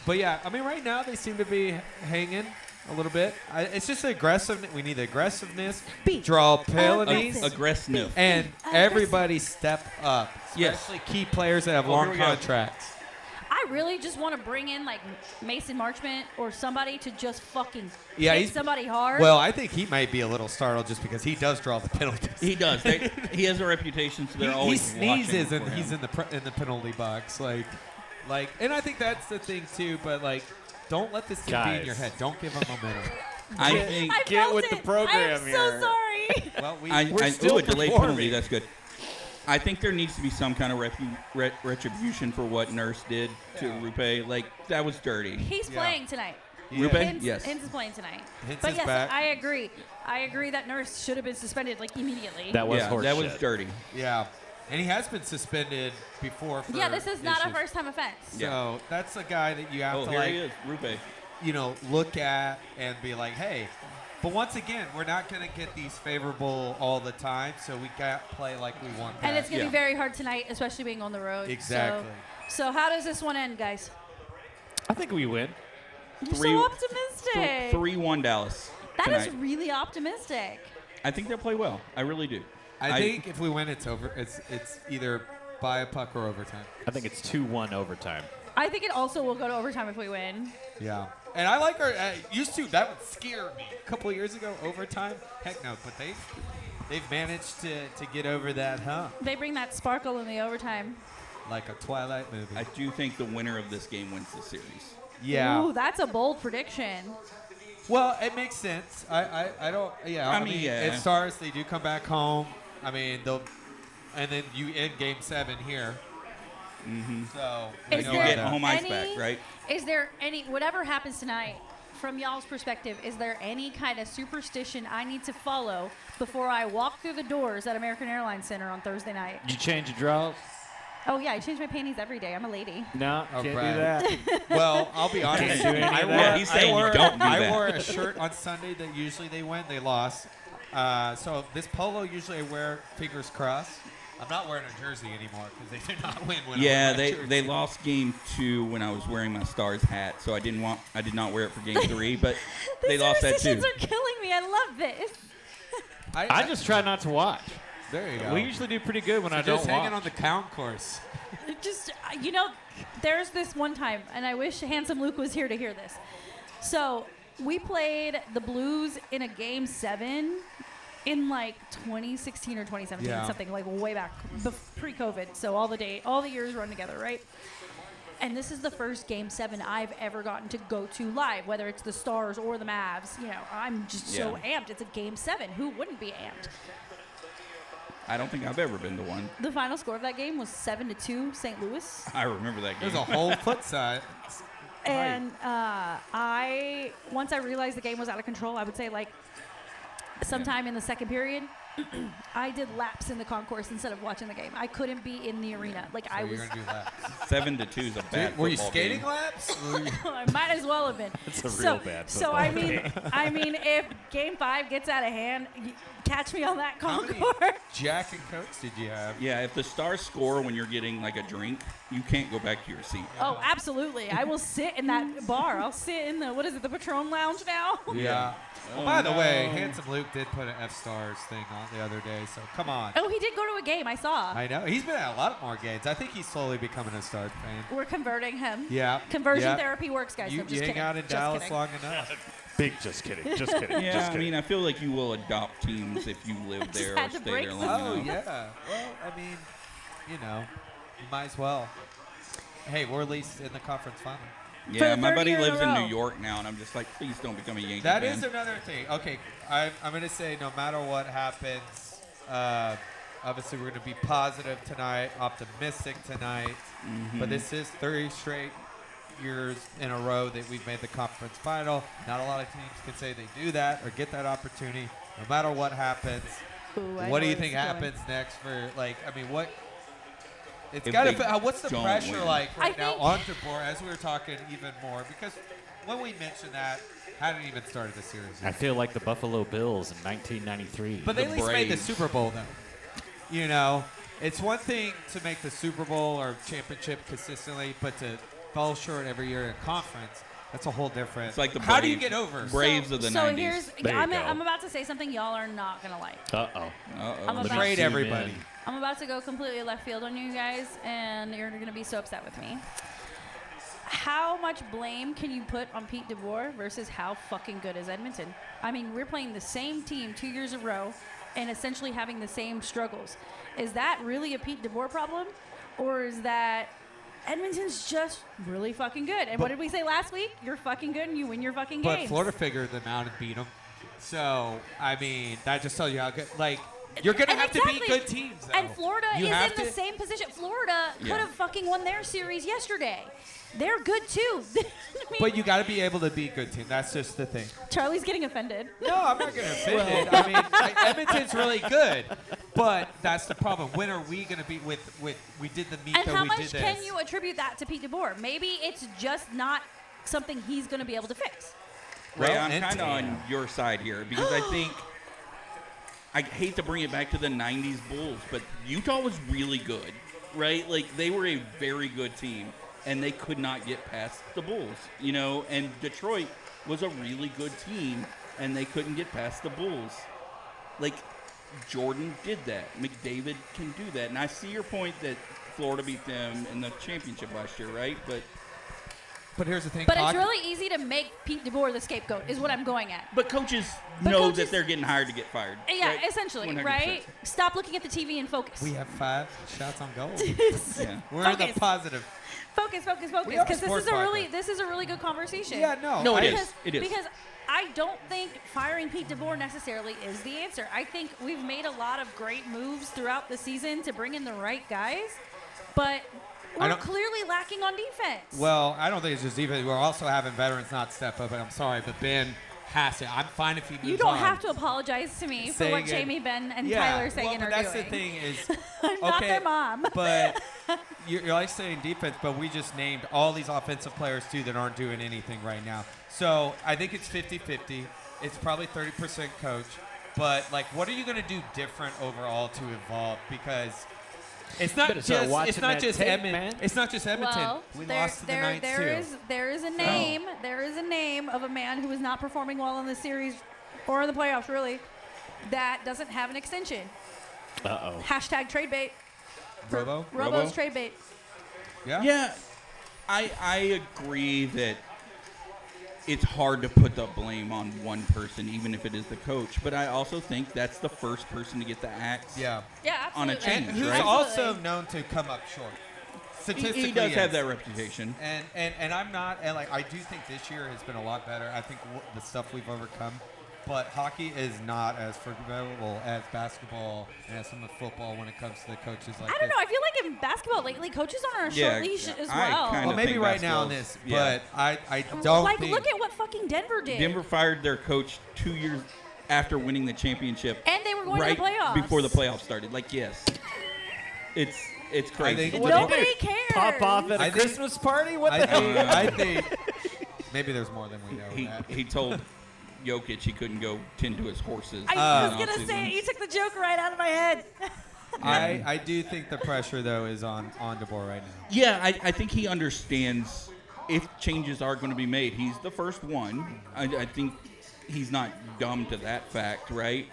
But yeah, I mean, right now they seem to be hanging a little bit. It's just aggressiveness. We need the aggressiveness. Beat. Draw penalties. Aggressive. And everybody step up. Yes. Especially key players that have Oh, long here we go. contracts. I really just want to bring in like Mason Marchment or somebody to just fucking Yeah, hit he's- somebody hard. Well, I think he might be a little startled just because he does draw the penalties. He does. He has a reputation, so they're he always sneezes watching and for he's him. in the penalty box, like, and I think that's the thing too. But like, don't let this team be in your Guys. head. Don't give them momentum. I think. I Get felt with the it. program I'm here. so sorry. Well, still a delayed performing. penalty. That's good. I think there needs to be some kind of retribution for what Nurse did to Rupe. Like, that was dirty. He's Yeah. playing tonight. Rupe? Hintz, Yes. Hintz is playing tonight. Hintz but is yes, back. I agree. I agree that Nurse should have been suspended like immediately. That was yeah, horseshit. that was dirty. Yeah, and he has been suspended before. For yeah, this is not a issues. first time offense. So that's a guy that you have Oh, to here like, he is, Rupe. look at and be like, hey. But once again, we're not going to get these favorable all the time, so we got to play like we want. And that. it's going to be very hard tonight, especially being on the road. Exactly. So how does this one end, guys? I think we win. You're Three- so optimistic. 3-1 Dallas. That is tonight. really optimistic. I think they'll play well. I really do. I think if we win, it's over. It's either by a puck or overtime. I think it's 2-1 overtime. I think it also will go to overtime if we win. Yeah. And I like our used to that would scare me a couple of years ago overtime. Heck no, but they've managed to get over that hump They bring that sparkle in the overtime. like a Twilight movie. I do think the winner of this game wins the series. Yeah. Ooh, that's a bold prediction. Well, it makes sense. I don't. Yeah. I mean, yeah. it's Stars. They do come back home. I mean, and then you end Game 7 here. Mm-hmm. So Is you know there get that. home ice any- back, right? Is there any, whatever happens tonight, from y'all's perspective, is there any kind of superstition I need to follow before I walk through the doors at American Airlines Center on Thursday night? Did you change your draws? Oh, yeah, I change my panties every day. I'm a lady. No, Oh, can't Brad. do that. Well, I'll be honest. Can't do any I of wore, that. He's saying I wore, you don't do I that. wore a shirt on Sunday that usually they win. They lost. So this polo usually I wear fingers crossed. I'm not wearing a jersey anymore because they did not win. When Yeah, I wore my they jersey. lost game 2 when I was wearing my Stars hat, so I did not wear it for game 3, but they These lost that too. superstitions are killing me. I love this. I just try not to watch. There you go. We usually do pretty good when I just don't hanging watch. on the concourse. Just, there's this one time, and I wish Handsome Luke was here to hear this. So we played the Blues in a Game 7 in like 2016 or 2017, Yeah. something like way back, pre-COVID. So all the years run together, right? And this is the first Game 7 I've ever gotten to go to live, whether it's the Stars or the Mavs. I'm just so Yeah. amped. It's a Game 7. Who wouldn't be amped? I don't think I've ever been to one. The final score of that game was 7-2 St. Louis. I remember that game. There's a whole foot size. And once I realized the game was out of control, I would say like sometime in the second period, I did laps in the concourse instead of watching the game. I couldn't be in the arena. Like So I you're was. gonna do laps. 7-2 is a bad. Were you football skating game. laps? I might as well have been. It's a so, real bad So football I mean, if Game 5 gets out of hand, catch me on that How many concourse. Jack and Cokes did you have? Yeah, if the Stars score when you're getting like a drink, you can't go back to your seat. Oh, absolutely. I will sit in that bar. I'll sit in the the Patron Lounge now. Yeah. Well, by the way, Handsome Luke did put an F-Stars thing on the other day, so come on. Oh, he did go to a game. I saw. I know. He's been at a lot more games. I think he's slowly becoming a Stars fan. We're converting him. Yeah. Conversion yeah. therapy works, guys. You, I'm just you hang kidding. out in Just Dallas kidding. long enough. Big, just kidding. Just kidding. Yeah, just I kidding. mean, I feel like you will adopt teams if you live just there or had to stay break there the long Oh, enough. yeah. Well, I mean, you know, you might as well. Hey, we're at least in the conference final. Yeah, the my third buddy year in a lives in row. New York now, and I'm just like, please don't become a Yankee That fan. is another thing. Okay, I'm going to say no matter what happens, obviously we're going to be positive tonight, optimistic tonight. But this is 30 straight years in a row that we've made the conference final. Not a lot of teams can say they do that or get that opportunity. No matter what happens, Ooh, I what know do you where think this is going. happens next for, like, I mean, what? It's If got to. they What's the don't pressure win. like right I now think- on DeBoer as we were talking even more? Because when we mentioned that, hadn't even started the series I yet. feel like the Buffalo Bills in 1993. But they the at least made the Braves. Super Bowl, though. You know, it's one thing to make the Super Bowl or championship consistently, but to fall short every year in conference, that's a whole different. It's like the How do you Braves. get over? Braves of the so 90s. here's There you I'm, go. I'm about to say something y'all are not gonna like. Uh-oh. I'm Uh-oh. about- Trade Zoom everybody. in. I'm about to go completely left field on you guys, and you're gonna be so upset with me. How much blame can you put on Pete DeBoer versus how fucking good is Edmonton? I mean, we're playing the same team 2 years in a row and essentially having the same struggles. Is that really a Pete DeBoer problem? Or is that Edmonton's just really fucking good? And what did we say last week? You're fucking good and you win your fucking But games. Florida figured them out and beat them. So, I mean, that just tells you how good. Like, you're going to And have to beat exactly. good teams, though. And Florida You is have in the to- same position. Florida could Yeah. have fucking won their series yesterday. They're good too. I mean, But you got to be able to beat good teams. That's just the thing. Charlie's getting offended. No, I'm not getting offended. I mean, Edmonton's really good, but that's the problem. When are we going to be with? We did the meet And that how we much did this. can you attribute that to Pete DeBoer? Maybe it's just not something he's going to be able to fix. Ray, Well, I'm and kind of damn. on your side here because I think I hate to bring it back to the '90s Bulls, but Utah was really good, right? Like they were a very good team, and they could not get past the Bulls, you know. And Detroit was a really good team, and they couldn't get past the Bulls. Like Jordan did that. McDavid can do that, and I see your point that Florida beat them in the championship last year, right? But here's the thing. But it's hockey- really easy to make Pete DeBoer the scapegoat, is what I'm going at. coaches But know coaches- that they're getting hired to get fired. Yeah, right? essentially, 100%. right? Stop looking at the TV and focus. We have 5 shots on goal. Yeah. We're in the Focus. positive. Focus, We are because sports this is a really good conversation. Yeah, no. No, it is. Because, It is. because I don't think firing Pete DeBoer necessarily is the answer. I think we've made a lot of great moves throughout the season to bring in the right guys, but we're don't- clearly lacking on defense. Well, I don't think it's just defense. We're also having veterans not step up, and I'm sorry, but Ben has to. I'm fine if he moves you don't on. have to apologize to me for what Sagan- Jamie, Ben, and Yeah, Tyler Sagan well, are but that's doing. the thing is, I'm not okay, their mom. but you're like saying defense, but we just named all these offensive players too that aren't doing anything right now. So I think it's 50-50. It's probably 30% coach, but like, what are you going to do different overall to evolve? Because it's not Better start just watching that tape, Edmonton. man. It's not just Edmonton. Well, we there, lost to the there, Knights there too. is there is a name. There is a name of a man who is not performing well in the series or in the playoffs, really, that doesn't have an extension. Uh-oh. Hashtag trade bait. Robo? Robo's trade bait. Yeah. Yeah, I agree that it's hard to put the blame on one person, even if it is the coach. But I also think that's the first person to get the axe. Yeah. Yeah, On a absolutely. change, And who's right? also known to come up short. Statistically, He does have yes. that reputation. And I'm not, and like I do think this year has been a lot better. I think the stuff we've overcome, but hockey is not as formidable as basketball and as some of football when it comes to the coaches like I don't know. I feel like in basketball lately, coaches are on a short leash as well. Well, maybe right now in this, but I don't think. Look at what fucking Denver did. Denver fired their coach 2 years after winning the championship. And they were going to the playoffs. Before the playoffs started. Like, yes. It's crazy. Nobody cares. Pop off at a Christmas party? What the hell? I think maybe there's more than we know. He told Jokic he couldn't go tend to his horses. I was going to say it. You took the joke right out of my head. I do think the pressure, though, is on DeBoer right now. Yeah, I think he understands if changes are going to be made. He's the first one. I think he's not dumb to that fact, right?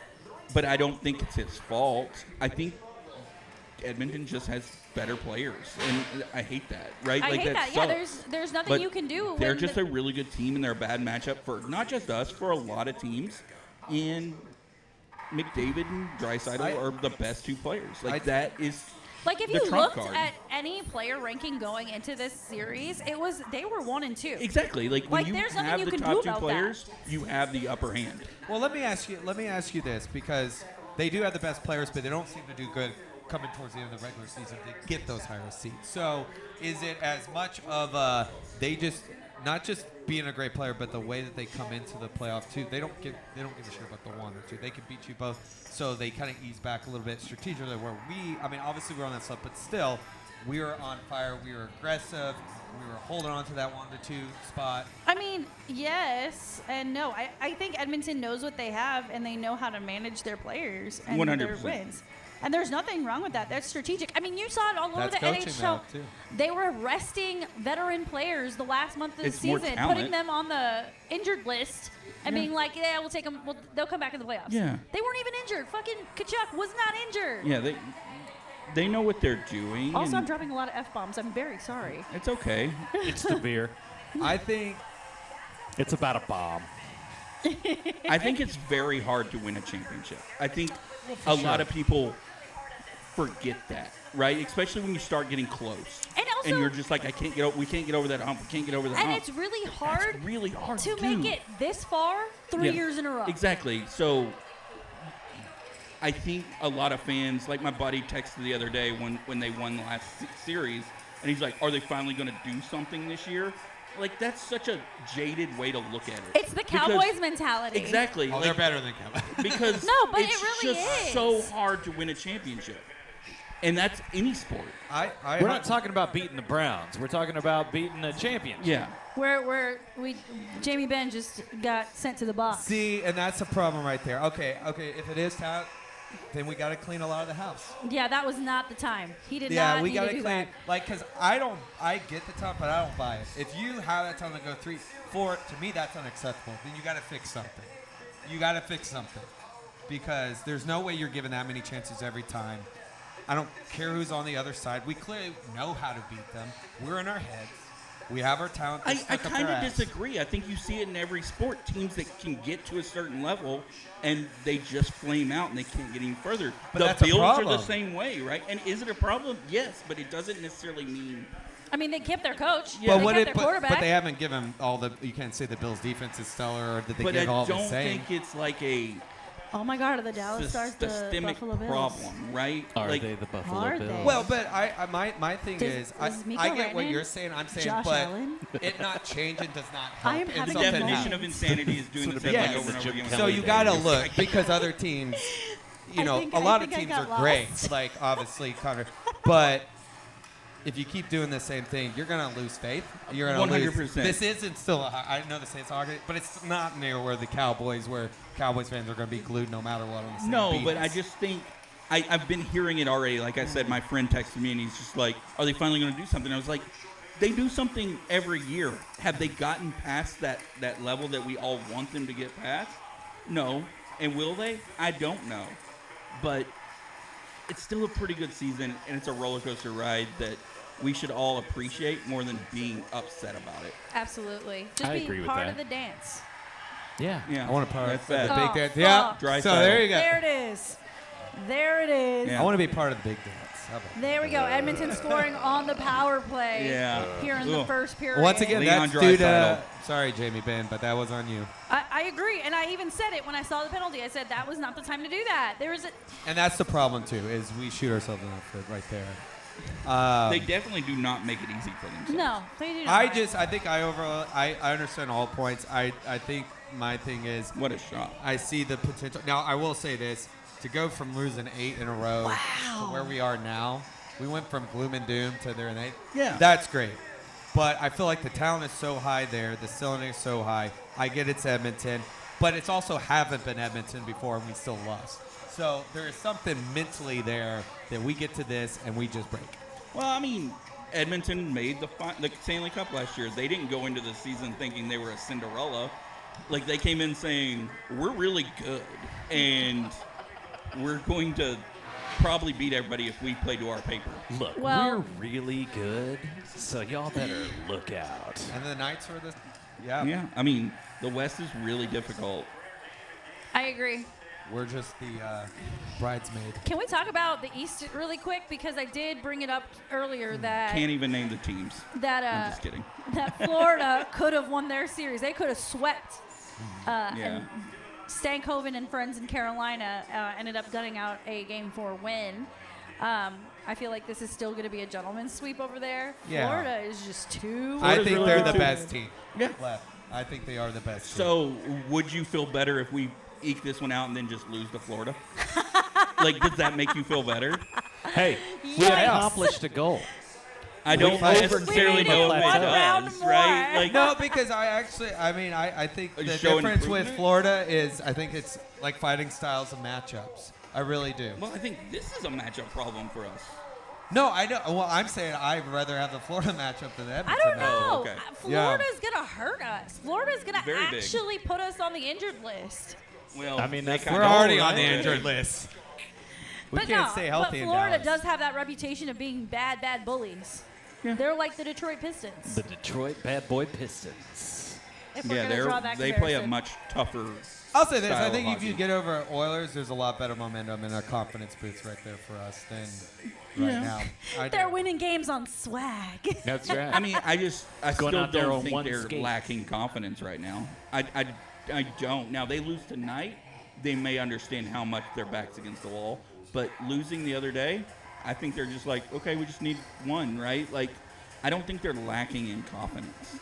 But I don't think it's his fault. I think Edmonton just has better players, and I hate that, right? I hate that. Sucks. Yeah, there's nothing you can do. They're just a really good team, and they're a bad matchup for not just us, for a lot of teams. And McDavid and Draisaitl are the best two players. That is like if the you trump looked card. at any player ranking going into this series, they were 1 and 2. Exactly. Like when you there's nothing have you the can top do two about players, you have the upper hand. Well, let me ask you this, because they do have the best players, but they don't seem to do good coming towards the end of the regular season to get those higher seeds. So is it as much of they just not just being a great player, but the way that they come into the playoff too? They don't give a shit about the 1 or 2. They can beat you both, so they kind of ease back a little bit strategically. Where obviously we're on that stuff, but still, we were on fire. We were aggressive. We were holding on to that 1 to 2 spot. I mean, yes and no. I think Edmonton knows what they have, and they know how to manage their players and 100%. their wins. And there's nothing wrong with that. That's strategic. I mean, you saw it all over That's the coaching NHL. now, too. They were resting veteran players the last month of the It's more season, talent. putting them on the injured list and being like, yeah, we'll take them. They'll come back in the playoffs. Yeah. They weren't even injured. Fucking Kachuk was not injured. Yeah, they know what they're doing. Also, and I'm dropping a lot of F-bombs. I'm very sorry. it's okay. It's the beer. I think It's about a bomb. I think it's very hard to win a championship. I think a lot of people forget that, right? Especially when you start getting close. And also, you're just like, we can't get over that hump. We can't get over that hump. and it's really hard, That's really hard to do. make it this far 3 Yeah. years in a row. Exactly. So I think a lot of fans, like my buddy texted the other day when they won the last series, and he's like, are they finally going to do something this year? Like, that's such a jaded way to look at it. It's the Cowboys mentality. Exactly. they're better than Cowboys. Because No, but it it's really just is. so hard to win a championship. And that's any sport. We're not talking about beating the Browns. We're talking about beating a champion. Yeah. Where Jamie Benn just got sent to the box. See, and that's a problem right there. Okay. If it is talent, then we got to clean a lot of the house. Yeah, that was not the time. He did Yeah, not we need got to to do clean. that. Like, because I get the talent, but I don't buy it. If you have that talent to go 3, 4, to me that's unacceptable. Then you got to fix something. Because there's no way you're given that many chances every time. I don't care who's on the other side. We clearly know how to beat them. We're in our heads. We have our talent. I kind of disagree. I think you see it in every sport. Teams that can get to a certain level and they just flame out and they can't get any further. But the that's a Bills are problem. the same way, right? And is it a problem? Yes, but it doesn't necessarily mean. I mean, they kept their coach. Yeah. They kept their quarterback. But they haven't given all the. You can't say the Bills' defense is stellar, or did they But give I all the don't same? think it's like a Oh my God, are the Dallas Stars the systemic Buffalo Bills? problem, right? Are like, they the Buffalo Are Bills? they? Well, but my thing Does- is, does Miko I get what Rantanen, you're saying. I'm saying, Josh but Allen? it not changing does not I help. am And having the a something moment. definition happens. of insanity is doing the same Yes. thing over and over again. So you gotta look, because other teams, I a think lot of I teams got are great. lost. Like obviously Connor, but if you keep doing the same thing, you're gonna lose faith. You're gonna 100%. lose. This isn't still. I know the Saints are, but it's not near where the Cowboys, where Cowboys fans are gonna be glued no matter what on the same No, beat. but I just think I've been hearing it already. Like I said, my friend texted me and he's just like, "Are they finally going to do something?" I was like, "They do something every year. Have they gotten past that level that we all want them to get past? No. And will they? I don't know. But it's still a pretty good season, and it's a roller coaster ride that we should all appreciate more than being upset about it." Absolutely. Just I be agree with part that. of the dance. Yeah. Yeah, I want to part That's of the bad. big Oh, dance. Yeah. fuck. Dry So side. there you go. There it is. There it is. Yeah. I want to be part of the big dance. There we go. Edmonton scoring on the power play here in the first period. Once again, Leon that's due to... Draisaitl. Sorry, Jamie Benn, but that was on you. I agree, and I even said it when I saw the penalty. I said that was not the time to do that. There was a... And that's the problem, too, is we shoot ourselves in the foot right there. They definitely do not make it easy for themselves. No, they do not. I understand all points. I think my thing is... What a shot. I see the potential. Now, I will say this. To go from losing 8 in a row to where we are now, we went from gloom and doom to they're in 8. Yeah. That's great. But I feel like the talent is so high there. The ceiling is so high. I get it's Edmonton. But it's also haven't been Edmonton before, and we still lost. So there is something mentally there that we get to this, and we just break. Well, I mean, Edmonton made the Stanley Cup last year. They didn't go into the season thinking they were a Cinderella. Like, they came in saying, we're really good, and we're going to probably beat everybody if we play to our paper. Look, Well- we're really good, so y'all better look out. And the Knights were the... Yeah, I mean, the West is really difficult. I agree. We're just the bridesmaid. Can we talk about the East really quick? Because I did bring it up earlier that Can't even name the teams. I'm just kidding. that Florida could have won their series. They could have swept. Yeah. And Stankoven and friends in Carolina ended up gutting out a Game 4 win. I feel like this is still going to be a gentleman's sweep over there. Yeah. Florida is just too. I think really they're good the too. best team Yeah. left. I think they are the best team. So, would you feel better if we eke this one out and then just lose to Florida? Like, does that make you feel better? Hey, we Yikes. accomplished a goal. I don't We necessarily needed know if one it round does, more. right? Like, No, because I think the Showing difference with improvement? Florida is I think it's like fighting styles of matchups. I really do. well, I think this is a matchup problem for us. No, I know. Well, I'm saying I'd rather have the Florida matchup than the Edmonton I don't matchup. know. Oh, okay. Florida's gonna hurt us. Florida's gonna Very big. actually put us on the injured list. Well, I mean, they that's kinda We're goal, already right? on the injured list. We but can't no, stay healthy but in Florida Dallas. does have that reputation of being bad bullies. They're like the Detroit Pistons. The Detroit Bad Boy Pistons. If we're Yeah, gonna draw that they play a comparison. much tougher. I'll say this. style I of think if hockey. you get over Oilers, there's a lot better momentum and a confidence boost right there for us than right now. I They're do. winning games on swag. That's right. I mean, I Going still out there don't on think one they're skate. lacking confidence right now. I don't. Now they lose tonight, they may understand how much their back's against the wall. But losing the other day, I think they're just like, okay, we just need one, right? Like, I don't think they're lacking in confidence.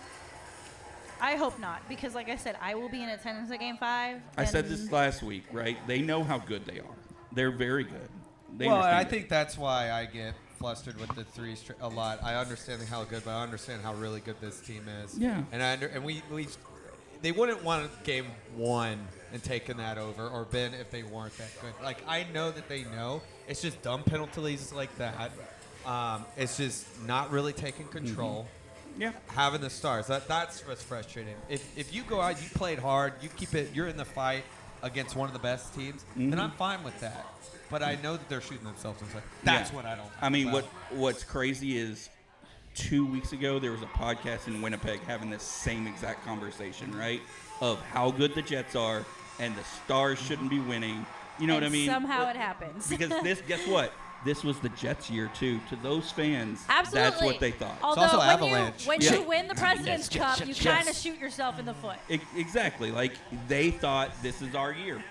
I hope not, because like I said, I will be in attendance at Game 5. I said and this last week, right? They know how good they are. They're very good. They Well, understand I it. think that's why I get flustered with the three a lot. I understand how good, but I understand how really good this team is. Yeah. And we they wouldn't want game 1 and taking that over, or Ben if they weren't that good. Like, I know that they know. It's just dumb penalties like that. It's just not really taking control. Yeah. Having the stars. That's what's frustrating. If you go out, you played hard, you keep it, you're in the fight against one of the best teams, then I'm fine with that. But I know that they're shooting themselves in the foot. That's Yeah. what I don't. I mean, about. what's crazy is 2 weeks ago there was a podcast in Winnipeg having this same exact conversation, right? Of how good the Jets are and the Stars shouldn't be winning. You know and what I mean? somehow it happens. Because guess what? This was the Jets' year too. To those fans, Absolutely. that's what they thought. Although also when Avalanche. when Yeah. you win the President's Jets, Cup, you Jets, kind of Jets. shoot yourself in the foot. Exactly. Like, they thought this is our year.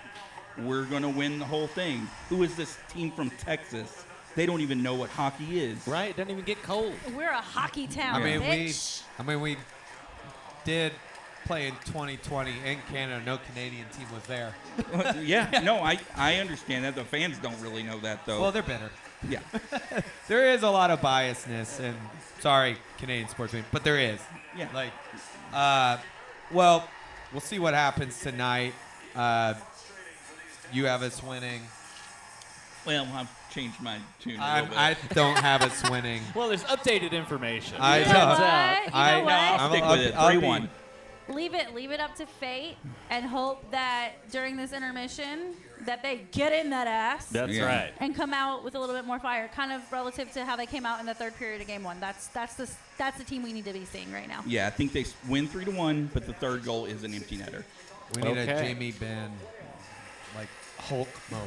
We're going to win the whole thing. Who is this team from Texas? They don't even know what hockey is. Right? It doesn't even get cold. We're a hockey town, I mean, bitch. we did play in 2020 in Canada. No Canadian team was there. Yeah. No, I understand that. The fans don't really know that, though. Well, they're bitter. yeah. There is a lot of biasness, and sorry, Canadian sportsmen, but there is. Yeah. Like, well, we'll see what happens tonight. You have us winning. Well, I've changed my tune a little bit. I don't have us winning. Well, there's updated information. I You know. know Turns what? out- You know I- what? I'll stick with it. I'll be- 3-1. Leave it up to fate, and hope that during this intermission that they get in that ass That's Yeah. right. and come out with a little bit more fire, kind of relative to how they came out in the third period of Game 1. That's the team we need to be seeing right now. Yeah, I think they win 3-1, but the third goal is an empty netter. We need a Okay. Jamie Benn, like Hulk mode.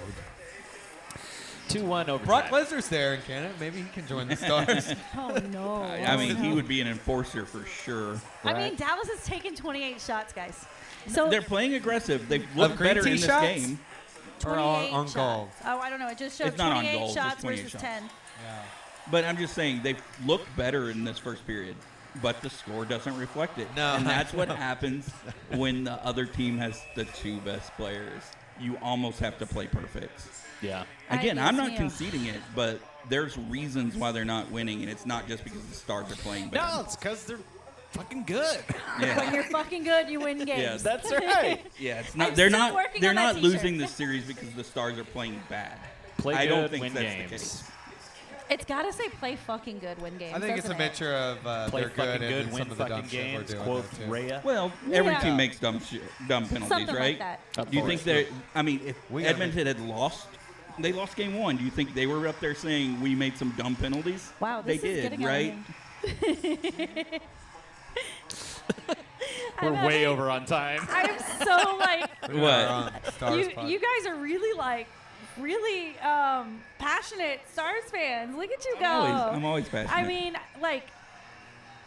2-1 overtime. Brock Lesnar's there in Canada. Maybe he can join the Stars. Oh, no. I mean, he would be an enforcer for sure. I mean, Dallas has taken 28 shots, guys. So They're playing aggressive. They've looked green better tea in this shots? game. Or 28 on shots. goal? Oh, I don't know. It just showed It's not on 28 goal, just shots 28 versus shots. 10. Yeah. But I'm just saying, they've looked better in this first period. But the score doesn't reflect it. No. And that's what happens when the other team has the 2 best players. You almost have to play perfect. Yeah. Again, Ay, I'm Dios not mío. conceding it, but there's reasons why they're not winning, and it's not just because the Stars are playing better. No, it's because they're fucking good. When you're fucking good, you win games. Yeah, That's right. Yeah, it's not. I'm They're still not. working They're on that not t-shirt. losing this series because the Stars are playing bad. Play I good, don't think win that's games. the case. It's got to say play fucking good, win games. I think it's a doesn't it? mixture of Play they're fucking good good, and win some of the dumb fucking shit we're games. doing. Quote there, too. Rayya. Well, every Yeah. team makes dumb penalties, Something like right? that. Do you think that? I mean, if We gotta Edmonton had lost, they lost game 1. Do you think they were up there saying we made some dumb penalties? Wow, this they is did, getting right? We're I'm way having- over on time. I'm so like, We What? are on Stars Pod. you guys are really like, really passionate Stars fans. Look at you go. I'm always passionate. I mean, like,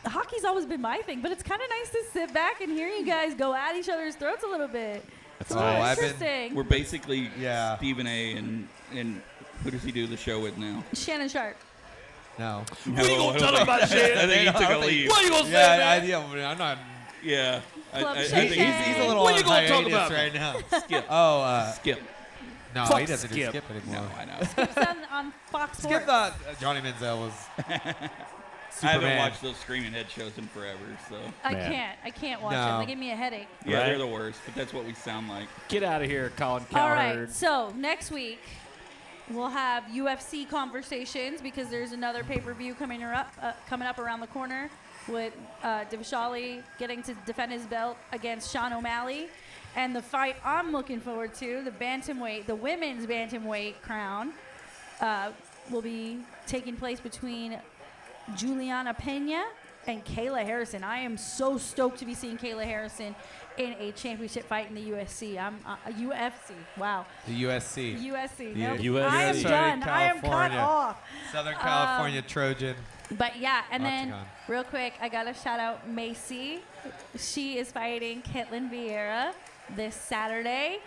hockey's always been my thing, but it's kind of nice to sit back and hear you guys go at each other's throats a little bit. It's a little nice. I've been- interesting. we're basically Yeah. Stephen A. and who does he do the show with now? Shannon Sharp. No. What you gonna tell him about shit? I think he I took a don't think- leave. What are you gonna say, Yeah, man? I'm not. Yeah. Club I Shay think Shay. He's a little What on you gonna talk hiatus about? right now. Skip. Oh, Skip. no, Fuck he doesn't do Skip. Skip anymore. No, I know. It's on Fox Sports. Skip thought Johnny Manziel was I haven't Superman. watched those Screaming Head shows in forever, so. Man. I can't watch No. them. They give me a headache. Yeah, Right. they're the worst, but that's what we sound like. Get out of here, Colin All Cowherd. right, so next week we'll have UFC conversations because there's another pay-per-view coming up around the corner with Divashali getting to defend his belt against Sean O'Malley. And the fight I'm looking forward to, the women's bantamweight crown, will be taking place between Juliana Pena and Kayla Harrison. I am so stoked to be seeing Kayla Harrison in a championship fight in the UFC. I'm UFC. Wow. the USC. USC. The Nope. USC. I am Southern done. I am cut California. off. Southern California Trojan. But yeah, and then Octagon. real quick, I gotta shout out Macy. She is fighting Ketlin Vieira this Saturday.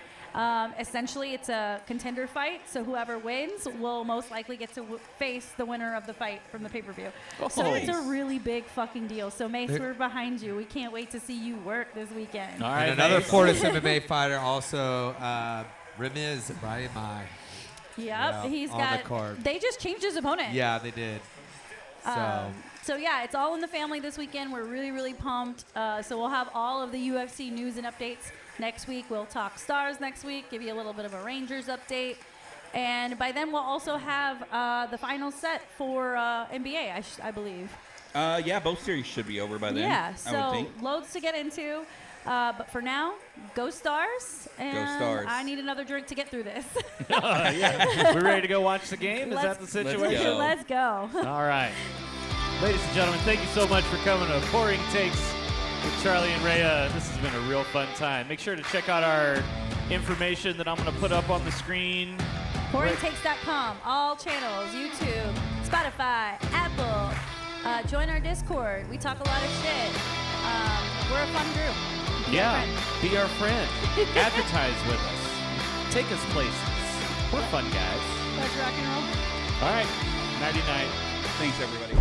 Essentially, it's a contender fight, so whoever wins will most likely get to face the winner of the fight from the pay-per-view. So Oh. it's a really big fucking deal. So Mace, we're behind you. We can't wait to see you work this weekend. All right, And another thanks. Fortis MMA fighter, also Ramiz Ibrahimai. Yep, Yeah, he's on got. the card. They just changed his opponent. Yeah, they did. So yeah, it's all in the family this weekend. We're really, really pumped. So we'll have all of the UFC news and updates next week. We'll talk Stars next week, give you a little bit of a Rangers update. And by then we'll also have the final set for NBA, I believe. Yeah, both series should be over by then. Yeah, I would so think. loads to get into. But for now, go Stars. And Stars. I need another drink to get through this. Yeah. We ready to go watch the game? Is that the Let's situation? go. Let's go. All right. Ladies and gentlemen, thank you so much for coming to Pouring Takes with Charlie and Rayya. This has been a real fun time. Make sure to check out our information that I'm going to put up on the screen. PouringTakes.com, all channels, YouTube, Spotify, Apple. Join our Discord. We talk a lot of shit. We're a fun group. Be our Yeah, friend. be our friend. Advertise with us. Take us places. We're fun guys. Let's rock and roll. All right. Nighty night. Thanks, everybody.